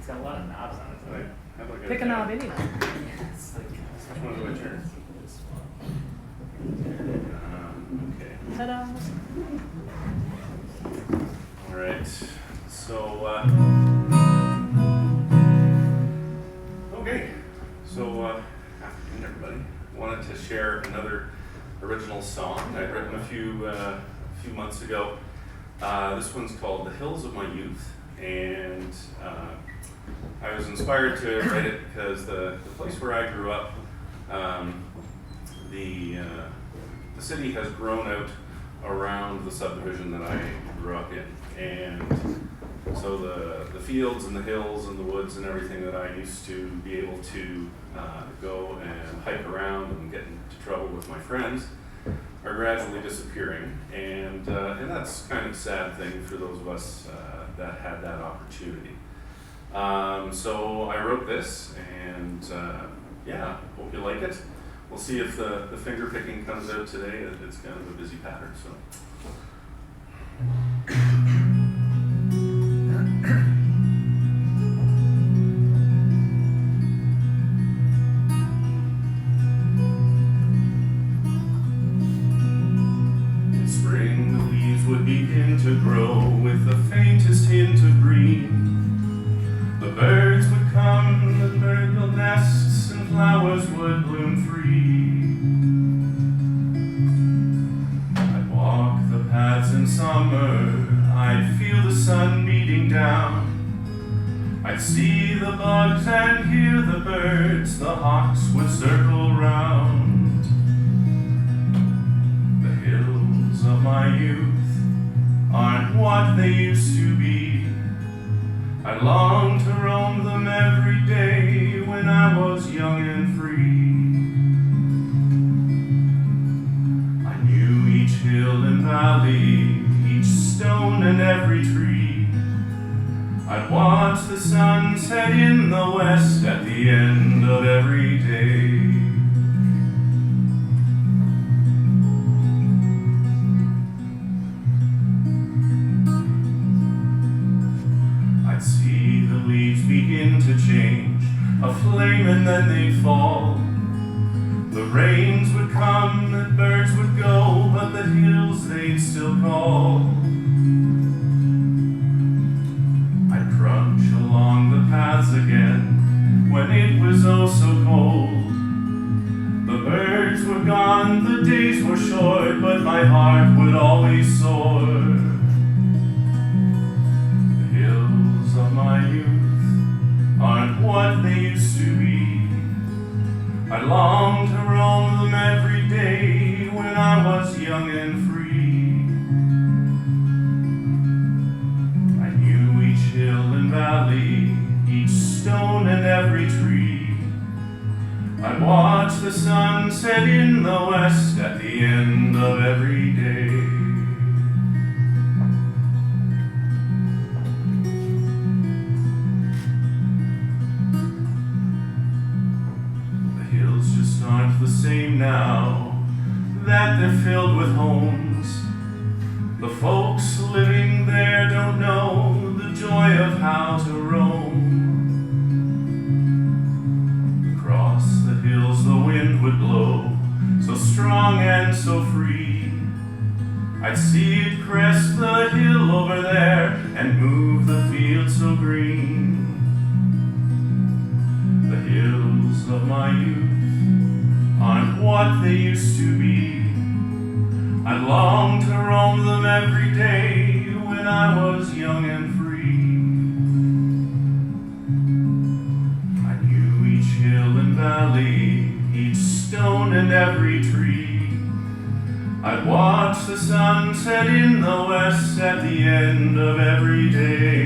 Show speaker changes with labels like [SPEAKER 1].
[SPEAKER 1] got a lot of knobs on it.
[SPEAKER 2] Right. How do I get
[SPEAKER 1] Pick a
[SPEAKER 2] it down?
[SPEAKER 1] knob anyway. It's like,
[SPEAKER 2] Which one do I turn? Okay.
[SPEAKER 1] ta-da!
[SPEAKER 2] All right. So, okay. So, afternoon, everybody. Wanted to share another original song I'd written a few months ago. This one's called "The Hills of My Youth," and I was inspired to write it because the place where I grew up, the city has grown out around the subdivision that I grew up in, and so the fields and the hills and the woods and everything that I used to be able to go and hike around and get into trouble with my friends are gradually disappearing, and that's kind of a sad thing for those of us that had that opportunity. So I wrote this, and yeah, hope you like it. We'll see if the finger picking comes out today. It's kind of a busy pattern, so. In spring, the leaves would begin to grow with the faintest hint of green. The birds would come and build their nests, and flowers would bloom free. I'd walk the paths in summer, I'd feel the sun beating down. I'd see the bugs and hear the birds, the hawks would circle round. The hills of my youth aren't what they used to be. I long to roam them every day when I was young and free. I knew each hill and valley, each stone and every tree. I'd watch the sun set in the west at the end of every day. I'd see the leaves begin to change, a flame and then they'd fall. The rains would come, the birds would go, but the hills they'd still call. I'd crunch along the paths again when it was oh so cold. The birds were gone, the days were short, but my heart would always soar. Of my youth aren't what they used to be. I long to roam them every day when I was young and free. I knew each hill and valley, each stone and every tree. I'd watch the sun set in the west at the end of every day. Aren't the same now that they're filled with homes. The folks living there don't know the joy of how to roam. Across the hills the wind would blow, so strong and so free. I'd see it crest the hill over there and move the field so green. The hills of my youth aren't what they used to be. I long to roam them every day when I was young and free. I knew each hill and valley, each stone and every tree. I'd watch the sun set in the west at the end of every day.